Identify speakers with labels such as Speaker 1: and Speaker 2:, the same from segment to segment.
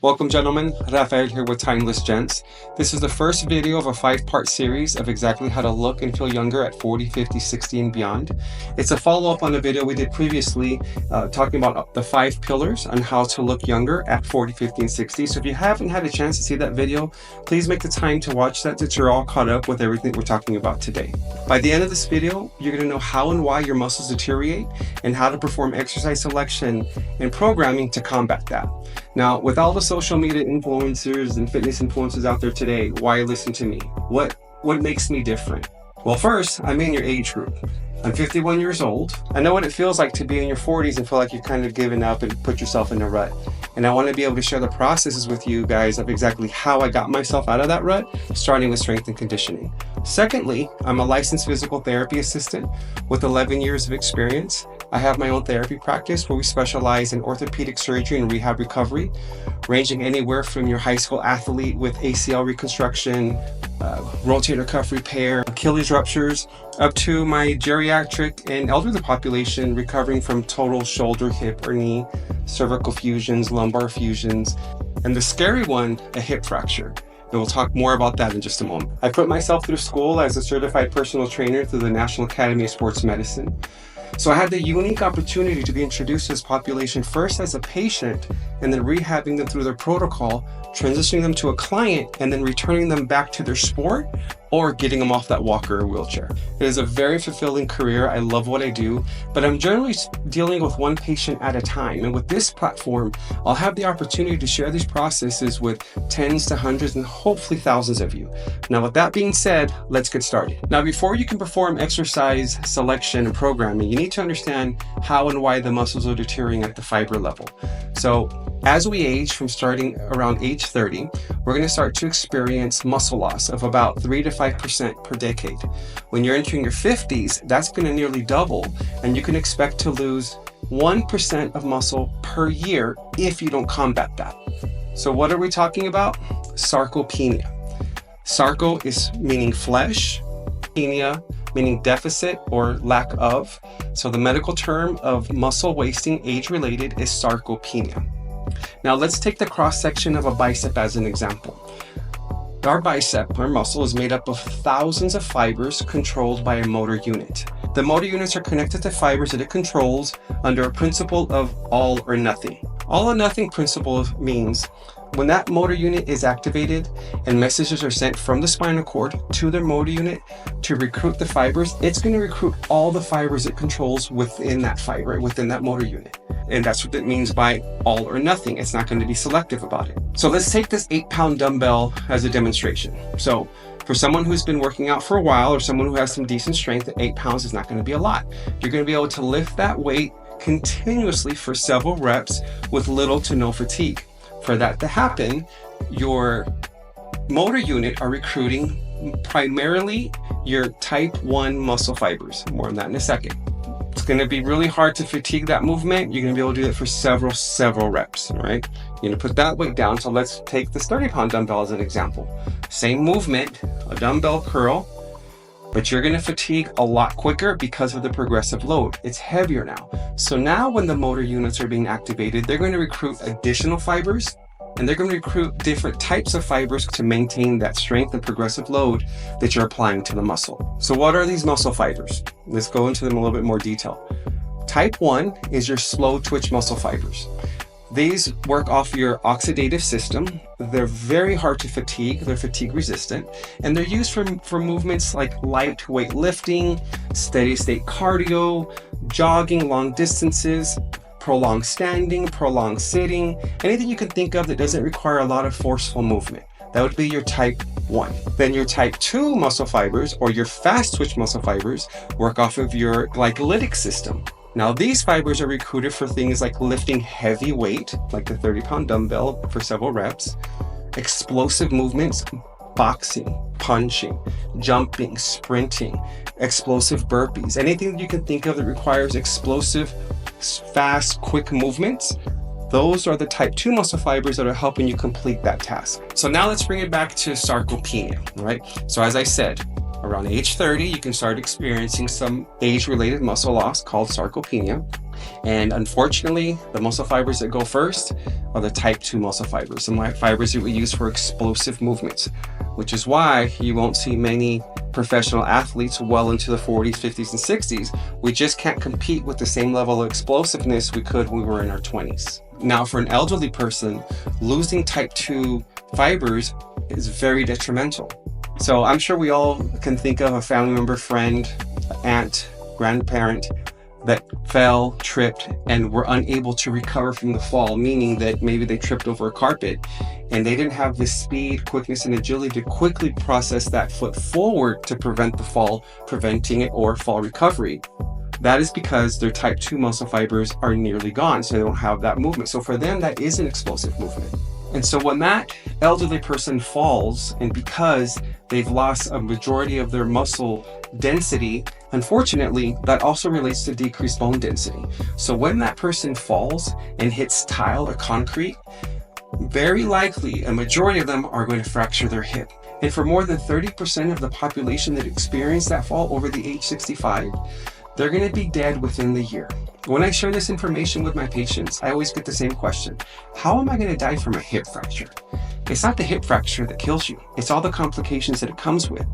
Speaker 1: Welcome gentlemen, Rafael here with Timeless Gents. This is the first video of a 5-part series of exactly how to look and feel younger at 40, 50, 60 and beyond. It's a follow-up on a video we did previously talking about the 5 pillars on how to look younger at 40, 50 and 60. So if you haven't had a chance to see that video, please make the time to watch that so you're all caught up with everything we're talking about today. By the end of this video, you're going to know how and why your muscles deteriorate and how to perform exercise selection and programming to combat that. Now, with all the social media influencers and fitness influencers out there today, why listen to me? What makes me different? Well, first, I'm in your age group. I'm 51 years old. I know what it feels like to be in your 40s and feel like you're kind of giving up and put yourself in a rut. And I want to be able to share the processes with you guys of exactly how I got myself out of that rut, starting with strength and conditioning. Secondly, I'm a licensed physical therapy assistant with 11 years of experience. I have my own therapy practice where we specialize in orthopedic surgery and rehab recovery, ranging anywhere from your high school athlete with ACL reconstruction, rotator cuff repair, Achilles ruptures, up to my geriatric and elderly population recovering from total shoulder, hip, or knee, cervical fusions, lumbar fusions, and the scary one, a hip fracture. And we'll talk more about that in just a moment. I put myself through school as a certified personal trainer through the National Academy of Sports Medicine. So I had the unique opportunity to be introduced to this population first as a patient and then rehabbing them through their protocol, transitioning them to a client, and then returning them back to their sport or getting them off that walker or wheelchair. It is a very fulfilling career. I love what I do, but I'm generally dealing with one patient at a time. And with this platform, I'll have the opportunity to share these processes with tens to hundreds and hopefully thousands of you. Now, with that being said, let's get started. Now, before you can perform exercise selection and programming, you need to understand how and why the muscles are deteriorating at the fiber level. So as we age, from starting around age 30, we're going to start to experience muscle loss of about 3 to 5% per decade. When you're entering your 50s, that's going to nearly double, and you can expect to lose 1% of muscle per year if you don't combat that. So what are we talking about? Sarcopenia. Sarco is meaning flesh, penia meaning deficit or lack of. So the medical term of muscle wasting age-related is sarcopenia. Now let's take the cross-section of a bicep as an example. Our bicep, our muscle, is made up of thousands of fibers controlled by a motor unit. The motor units are connected to fibers that it controls under a principle of all or nothing. All or nothing principle means when that motor unit is activated and messages are sent from the spinal cord to the motor unit to recruit the fibers, it's going to recruit all the fibers it controls within that fiber, within that motor unit. And that's what it means by all or nothing. It's not going to be selective about it. So let's take this 8-pound dumbbell as a demonstration. So for someone who's been working out for a while or someone who has some decent strength, 8 pounds is not going to be a lot. You're going to be able to lift that weight continuously for several reps with little to no fatigue. For that to happen, your motor unit are recruiting primarily your type 1 muscle fibers. More on that in a second. It's going to be really hard to fatigue that movement. You're going to be able to do it for several reps, right? You're going to put that weight down. So let's take this 30-pound dumbbell as an example. Same movement, a dumbbell curl, but you're going to fatigue a lot quicker because of the progressive load. It's heavier now. So now when the motor units are being activated, they're going to recruit additional fibers, and they're going to recruit different types of fibers to maintain that strength and progressive load that you're applying to the muscle. So what are these muscle fibers? Let's go into them in a little bit more detail. Type 1 is your slow twitch muscle fibers. These work off your oxidative system. They're very hard to fatigue. They're fatigue resistant, and they're used for movements like lightweight lifting, steady state cardio, jogging long distances, prolonged standing, prolonged sitting, anything you can think of that doesn't require a lot of forceful movement. That would be your type 1. Then your type 2 muscle fibers, or your fast twitch muscle fibers, work off of your glycolytic system. Now these fibers are recruited for things like lifting heavy weight, like the 30-pound dumbbell for several reps, explosive movements, boxing, punching, jumping, sprinting, explosive burpees, anything that you can think of that requires explosive, fast, quick movements. Those are the type 2 muscle fibers that are helping you complete that task. So now let's bring it back to sarcopenia, right? So as I said, Around age 30, you can start experiencing some age-related muscle loss called sarcopenia. And unfortunately, the muscle fibers that go first are the type 2 muscle fibers, the fibers that we use for explosive movements, which is why you won't see many professional athletes well into the 40s, 50s, and 60s. We just can't compete with the same level of explosiveness we could when we were in our 20s. Now, for an elderly person, losing type 2 fibers is very detrimental. So I'm sure we all can think of a family member, friend, aunt, grandparent that fell, tripped, and were unable to recover from the fall, meaning that maybe they tripped over a carpet and they didn't have the speed, quickness, and agility to quickly process that foot forward to prevent the fall, preventing it, or fall recovery. That is because their type 2 muscle fibers are nearly gone, so they don't have that movement. So for them, that is an explosive movement. And so when that elderly person falls, and because they've lost a majority of their muscle density, unfortunately, that also relates to decreased bone density. So when that person falls and hits tile or concrete, very likely a majority of them are going to fracture their hip. And for more than 30% of the population that experience that fall over the age 65, they're going to be dead within the year. When I share this information with my patients, I always get the same question: how am I going to die from a hip fracture? It's not the hip fracture that kills you. It's all the complications that it comes with.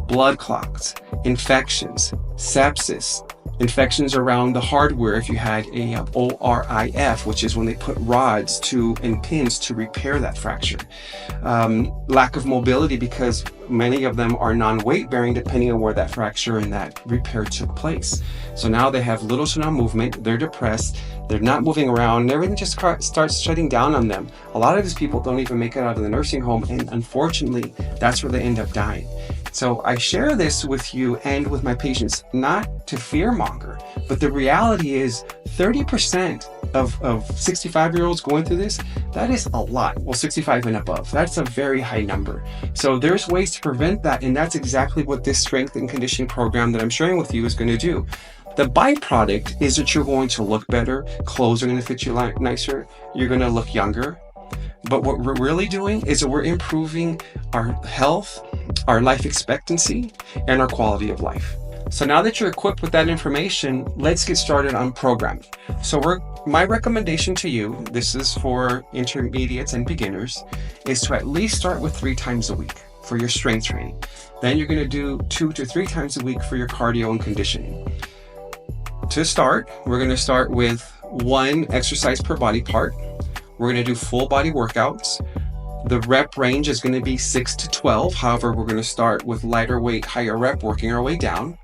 Speaker 1: Blood clots, infections, sepsis, infections around the hardware if you had a ORIF, which is when they put rods and pins to repair that fracture. Lack of mobility because many of them are non-weight bearing depending on where that fracture and that repair took place. So now they have little to no movement, they're depressed, they're not moving around, and everything just starts shutting down on them. A lot of these people don't even make it out of the nursing home, and unfortunately, that's where they end up dying. So I share this with you and with my patients, not to fearmonger, but the reality is 30% of 65-year-olds going through this, that is a lot. Well, 65 and above, that's a very high number. So there's ways to prevent that, and that's exactly what this strength and conditioning program that I'm sharing with you is going to do. The byproduct is that you're going to look better, clothes are going to fit you nicer, you're going to look younger. But what we're really doing is that we're improving our health, our life expectancy, and our quality of life. So now that you're equipped with that information, let's get started on programming. So my recommendation to you, this is for intermediates and beginners, is to at least start with 3 times a week for your strength training. Then you're going to do 2 to 3 times a week for your cardio and conditioning. To start, we're going to start with 1 exercise per body part. We're going to do full body workouts. The rep range is going to be 6 to 12. However, we're going to start with lighter weight, higher rep, working our way down.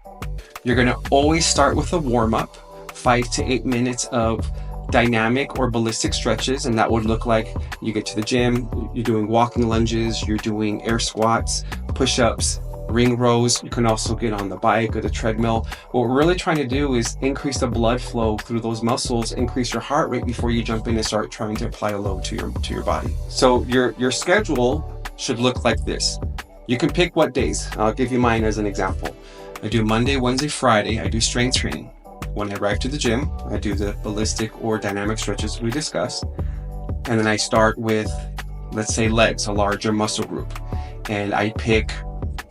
Speaker 1: You're going to always start with a warm-up, 5 to 8 minutes of dynamic or ballistic stretches, and that would look like you get to the gym, you're doing walking lunges, you're doing air squats, push-ups, ring rows. You can also get on the bike or the treadmill. What we're really trying to do is increase the blood flow through those muscles, increase your heart rate before you jump in and start trying to apply a load to your body. So your schedule should look like this. You can pick what days. I'll give you mine as an example. I do Monday, Wednesday, Friday. I do strength training. When I arrive to the gym, I do the ballistic or dynamic stretches we discussed. And then I start with, let's say, legs, a larger muscle group. And I pick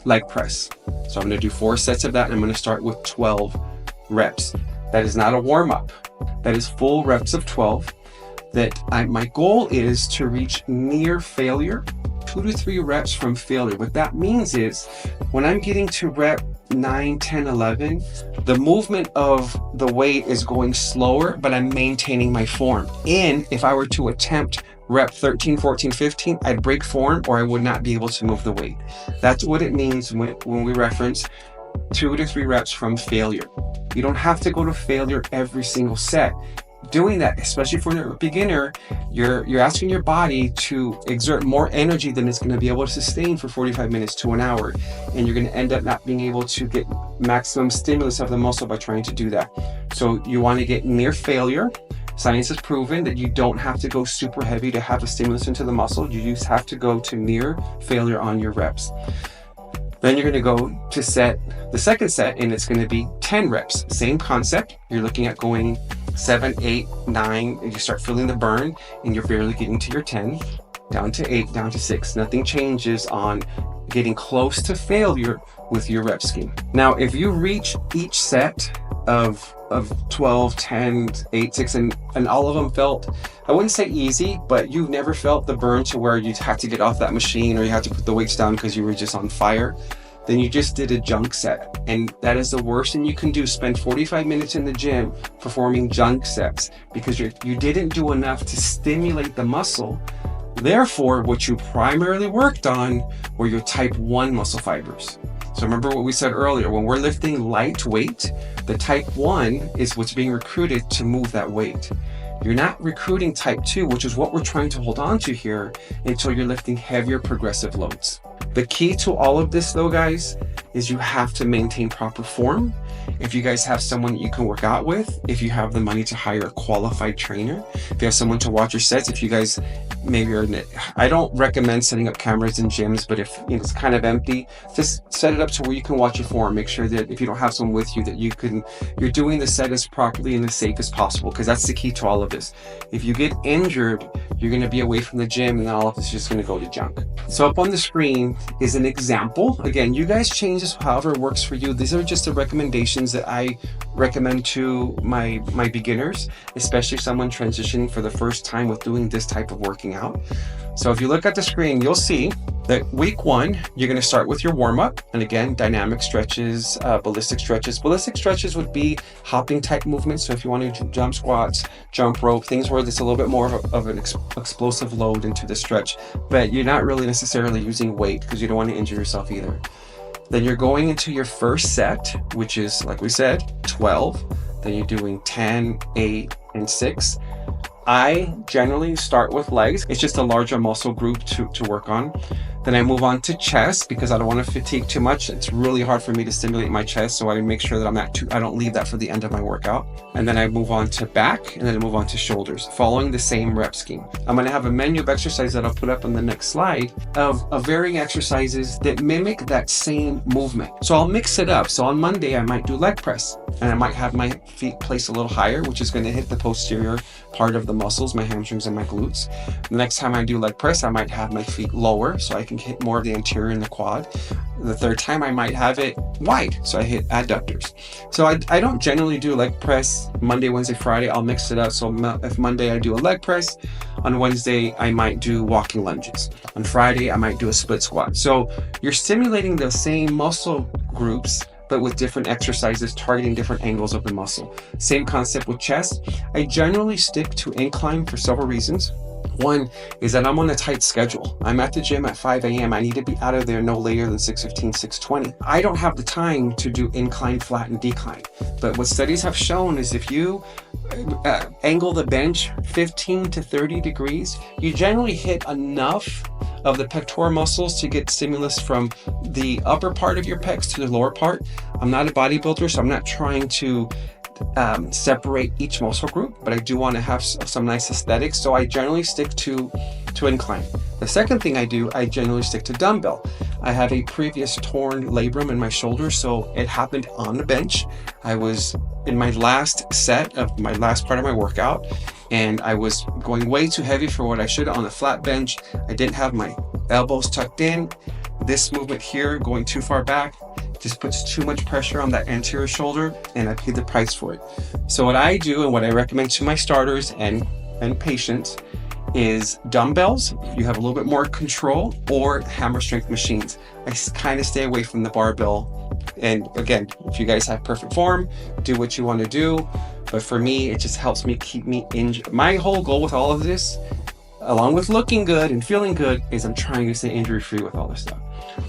Speaker 1: leg press. So I'm going to do 4 sets of that, and I'm going to start with 12 reps. That is not a warm-up. That is full reps of 12. My goal is to reach near failure, 2 to 3 reps from failure. What that means is when I'm getting to rep 9, 10, 11, the movement of the weight is going slower, but I'm maintaining my form. And if I were to attempt rep 13, 14, 15, I'd break form or I would not be able to move the weight. That's what it means when we reference 2 to 3 reps from failure. You don't have to go to failure every single set. Doing that, especially for a beginner, you're asking your body to exert more energy than it's going to be able to sustain for 45 minutes to an hour. And you're going to end up not being able to get maximum stimulus of the muscle by trying to do that. So you want to get near failure. Science has proven that you don't have to go super heavy to have a stimulus into the muscle. You just have to go to near failure on your reps. Then you're going to go to the second set, and it's going to be 10 reps. Same concept. You're looking at going 7, 8, 9, and you start feeling the burn, and you're barely getting to your 10, down to 8, down to 6. Nothing changes on getting close to failure with your rep scheme. Now, if you reach each set of 12, 10, 8, 6, and all of them felt, I wouldn't say easy, but you never felt the burn to where you had to get off that machine or you had to put the weights down because you were just on fire, then you just did a junk set. And that is the worst thing you can do. Spend 45 minutes in the gym performing junk sets because you didn't do enough to stimulate the muscle. Therefore, what you primarily worked on were your type 1 muscle fibers. So remember what we said earlier, when we're lifting light weight, the type 1 is what's being recruited to move that weight. You're not recruiting type 2, which is what we're trying to hold on to here, until you're lifting heavier progressive loads. The key to all of this though, guys, is you have to maintain proper form. If you guys have someone that you can work out with, if you have the money to hire a qualified trainer, if you have someone to watch your sets, if you guys maybe are, I don't recommend setting up cameras in gyms, but if it's kind of empty, just set it up to where you can watch your form. Make sure that if you don't have someone with you, that you're doing the set as properly and as safe as possible, because that's the key to all of this. If you get injured, you're going to be away from the gym and all of this is just going to go to junk. So up on the screen is an example. Again, you guys change this however it works for you. These are just the recommendations that I recommend to my beginners, especially someone transitioning for the first time with doing this type of working out. So if you look at the screen, you'll see that week 1, you're going to start with your warm-up. And again, dynamic stretches, ballistic stretches. Ballistic stretches would be hopping type movements. So if you want to do jump squats, jump rope, things where there's a little bit more of an explosive load into the stretch, but you're not really necessarily using weight because you don't want to injure yourself either. Then you're going into your first set, which is, like we said, 12. Then you're doing 10, 8, and 6. I generally start with legs. It's just a larger muscle group to work on. Then I move on to chest because I don't want to fatigue too much. It's really hard for me to stimulate my chest, so I make sure that I don't leave that for the end of my workout. And then I move on to back, and then I move on to shoulders, following the same rep scheme. I'm going to have a menu of exercises that I'll put up on the next slide of varying exercises that mimic that same movement. So I'll mix it up. So on Monday, I might do leg press, and I might have my feet placed a little higher, which is going to hit the posterior part of the muscles, my hamstrings and my glutes. The next time I do leg press, I might have my feet lower so I can hit more of the anterior and the quad. The third time I might have it wide, so I hit adductors. So I don't generally do leg press Monday, Wednesday, Friday. I'll mix it up. So if Monday I do a leg press, on Wednesday I might do walking lunges. On Friday I might do a split squat. So you're stimulating the same muscle groups, but with different exercises targeting different angles of the muscle. Same concept with chest. I generally stick to incline for several reasons. One is that I'm on a tight schedule. I'm at the gym at 5 a.m. I need to be out of there no later than 6:15, 6:20. I don't have the time to do incline, flat, and decline. But what studies have shown is if you angle the bench 15 to 30 degrees, you generally hit enough of the pectoral muscles to get stimulus from the upper part of your pecs to the lower part. I'm not a bodybuilder, so I'm not trying to separate each muscle group, but I do want to have some nice aesthetics. So I generally stick to incline. The second thing I do, I generally stick to dumbbell. I have a previous torn labrum in my shoulder, so it happened on the bench. I was in my last set of my last part of my workout, and I was going way too heavy for what I should on a flat bench. I didn't have my elbows tucked in. This movement here going too far back just puts too much pressure on that anterior shoulder, and I paid the price for it. So what I do and what I recommend to my starters and patients is dumbbells. You have a little bit more control, or hammer strength machines. I kind of stay away from the barbell. And again, if you guys have perfect form, do what you want to do. But for me, it just helps me keep me in. My whole goal with all of this, along with looking good and feeling good, is I'm trying to stay injury free with all this stuff.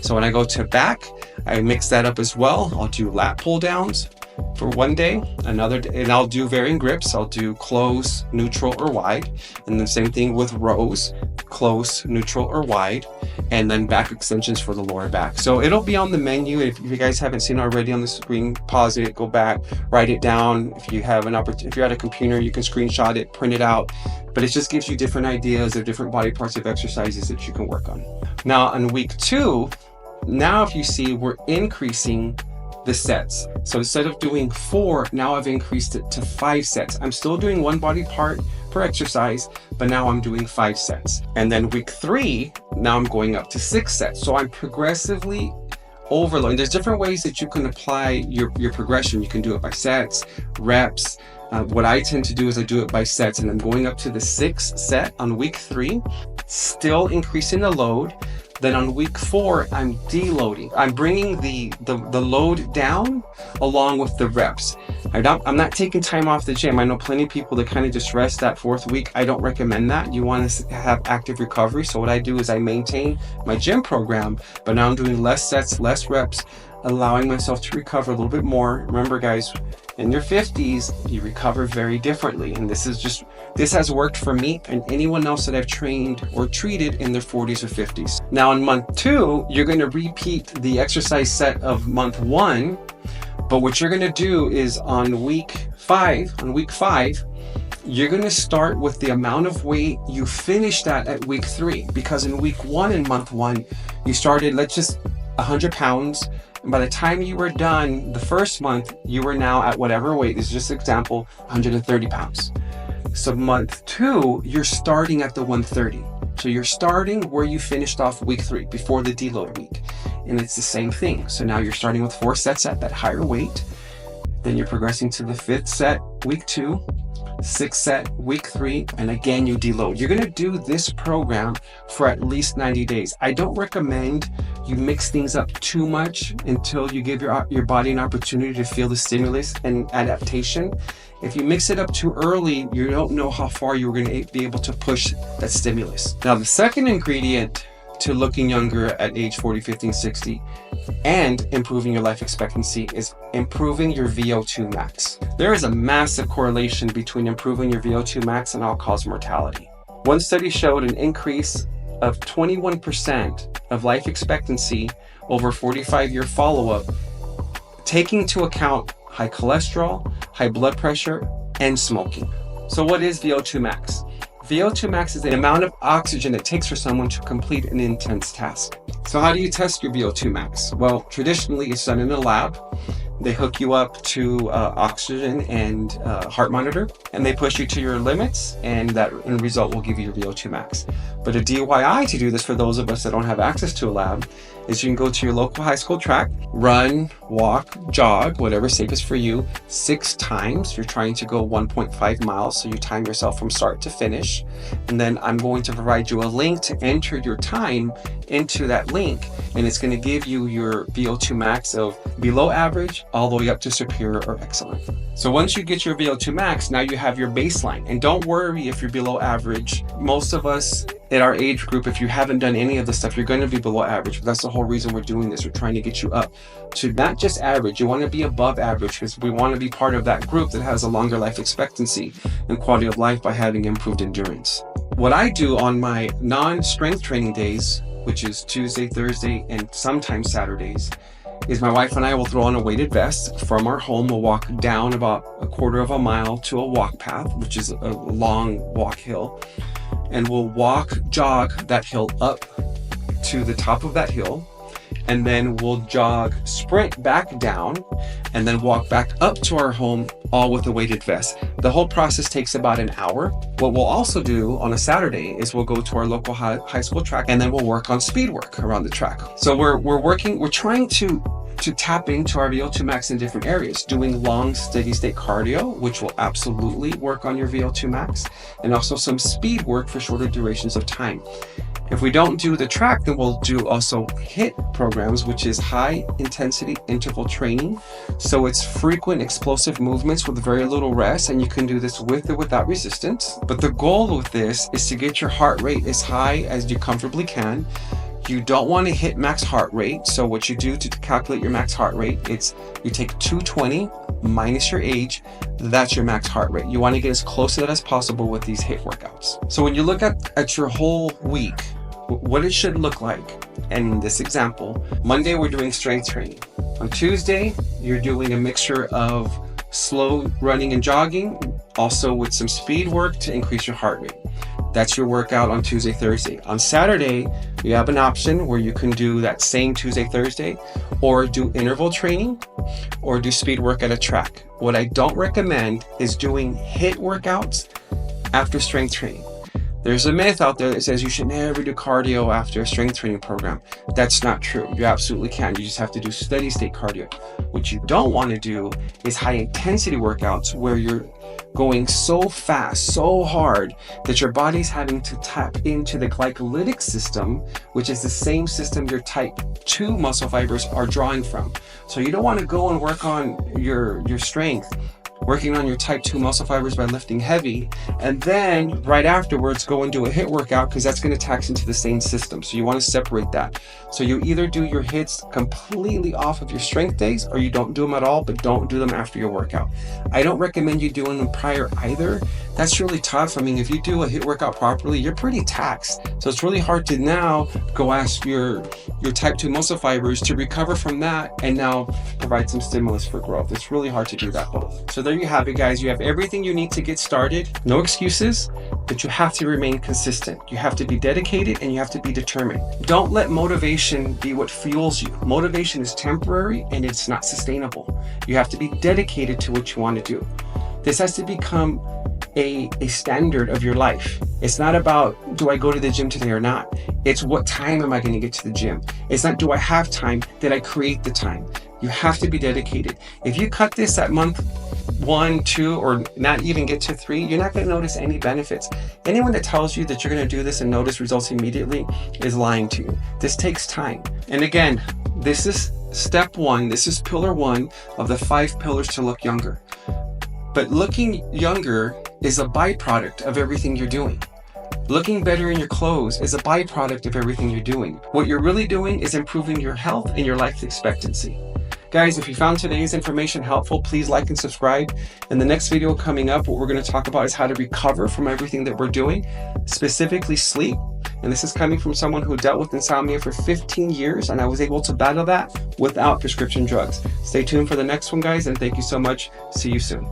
Speaker 1: So when I go to back, I mix that up as well. I'll do lat pull downs for one day, another day, and I'll do varying grips. I'll do close, neutral, or wide. And the same thing with rows, close, neutral, or wide. And then back extensions for the lower back. So it'll be on the menu. If you guys haven't seen it already on the screen, pause it, go back, write it down. If you have if you're at a computer, you can screenshot it, print it out. But it just gives you different ideas of different body parts of exercises that you can work on. Now on week 2, now if you see, we're increasing the sets. So instead of doing 4, now I've increased it to 5 sets. I'm still doing one body part per exercise, but now I'm doing 5 sets. And then week 3, now I'm going up to 6 sets. So I'm progressively overloading. There's different ways that you can apply your progression. You can do it by sets, reps. What I tend to do is I do it by sets, and I'm going up to the 6th set on week 3, still increasing the load. Then on week 4, I'm deloading. I'm bringing the load down along with the reps. I'm not taking time off the gym. I know plenty of people that kind of just rest that 4th week. I don't recommend that. You want to have active recovery. So what I do is I maintain my gym program, but now I'm doing less sets, less reps, allowing myself to recover a little bit more. Remember, guys, in your 50s, you recover very differently. And this has worked for me and anyone else that I've trained or treated in their 40s or 50s. Now in month 2, you're going to repeat the exercise set of month 1. But what you're going to do is on week 5, you're going to start with the amount of weight you finished at week 3. Because in week 1 in month 1, you started, let's just 100 pounds. And by the time you were done the first month, you were now at whatever weight. This is just an example, 130 pounds. So month 2, you're starting at the 130. So you're starting where you finished off week 3 before the deload week. And it's the same thing. So now you're starting with 4 sets at that higher weight. Then you're progressing to the 5th set, week 2, 6th set, week 3, and again you deload. You're gonna do this program for at least 90 days. I don't recommend you mix things up too much until you give your body an opportunity to feel the stimulus and adaptation. If you mix it up too early, you don't know how far you're gonna be able to push that stimulus. Now, the second ingredient to looking younger at age 40, 50, and 60 and improving your life expectancy is improving your VO2 max. There is a massive correlation between improving your VO2 max and all-cause mortality. One study showed an increase of 21% of life expectancy over 45-year follow-up, taking into account high cholesterol, high blood pressure, and smoking. So what is VO2 max? VO2 max is the amount of oxygen it takes for someone to complete an intense task. So how do you test your VO2 max? Well, traditionally it's done in a lab. They hook you up to oxygen and heart monitor, and they push you to your limits, and that end result will give you your VO2 max. But a DIY to do this for those of us that don't have access to a lab is you can go to your local high school track, run, walk, jog, whatever safest for you, 6 times. You're trying to go 1.5 miles, so you time yourself from start to finish. And then I'm going to provide you a link to enter your time into that link, and it's going to give you your VO2 max of below average all the way up to superior or excellent. So once you get your VO2 max, now you have your baseline. And don't worry if you're below average. Most of us in our age group, if you haven't done any of this stuff, you're going to be below average. That's the whole reason we're doing this. We're trying to get you up to not just average. You want to be above average because we want to be part of that group that has a longer life expectancy and quality of life by having improved endurance. What I do on my non-strength training days, which is Tuesday, Thursday, and sometimes Saturdays, is my wife and I will throw on a weighted vest from our home. We'll walk down about a quarter of a mile to a walk path, which is a long walk hill. And we'll jog that hill up to the top of that hill. And then we'll sprint back down and then walk back up to our home, all with a weighted vest. The whole process takes about an hour. What we'll also do on a Saturday is we'll go to our local high school track, and then we'll work on speed work around the track. So we're trying to tap into our VO2 max in different areas, doing long steady state cardio, which will absolutely work on your VO2 max, and also some speed work for shorter durations of time. If we don't do the track, then we'll do also HIIT programs, which is high intensity interval training. So it's frequent explosive movements with very little rest, and you can do this with or without resistance. But the goal with this is to get your heart rate as high as you comfortably can. You don't want to hit max heart rate. So what you do to calculate your max heart rate, you take 220 minus your age. That's your max heart rate. You want to get as close to that as possible with these HIIT workouts. So when you look at your whole week, what it should look like, and in this example, Monday we're doing strength training. On Tuesday, you're doing a mixture of slow running and jogging, also with some speed work to increase your heart rate. That's your workout on Tuesday, Thursday. On Saturday, you have an option where you can do that same Tuesday, Thursday, or do interval training, or do speed work at a track. What I don't recommend is doing HIIT workouts after strength training. There's a myth out there that says you should never do cardio after a strength training program. That's not true. You absolutely can. You just have to do steady state cardio. What you don't want to do is high intensity workouts where you're going so fast, so hard that your body's having to tap into the glycolytic system, which is the same system your type 2 muscle fibers are drawing from. So you don't want to go and work on your strength, working on your type 2 muscle fibers by lifting heavy, and then right afterwards go and do a HIIT workout, because that's going to tax into the same system. So you want to separate that. So you either do your HIITs completely off of your strength days, or you don't do them at all, but don't do them after your workout. I don't recommend you doing them prior either. That's really tough. I mean, if you do a HIIT workout properly, you're pretty taxed. So it's really hard to now go ask your type 2 muscle fibers to recover from that and now provide some stimulus for growth. It's really hard to do that both. So there you have it, guys. You have everything you need to get started. No excuses, but you have to remain consistent. You have to be dedicated and you have to be determined. Don't let motivation be what fuels you. Motivation is temporary and it's not sustainable. You have to be dedicated to what you want to do. This has to become a standard of your life. It's not about, do I go to the gym today or not? It's what time am I going to get to the gym? It's not, do I have time? Did I create the time? You have to be dedicated. If you cut this at month 1, 2, or not even get to 3, you're not going to notice any benefits. Anyone that tells you that you're going to do this and notice results immediately is lying to you. This takes time. And again, this is step 1. This is pillar 1 of the 5 pillars to look younger. But looking younger is a byproduct of everything you're doing. Looking better in your clothes is a byproduct of everything you're doing. What you're really doing is improving your health and your life expectancy. Guys, if you found today's information helpful, please like and subscribe. In the next video coming up, what we're going to talk about is how to recover from everything that we're doing, specifically sleep. And this is coming from someone who dealt with insomnia for 15 years, and I was able to battle that without prescription drugs. Stay tuned for the next one, guys, and thank you so much. See you soon.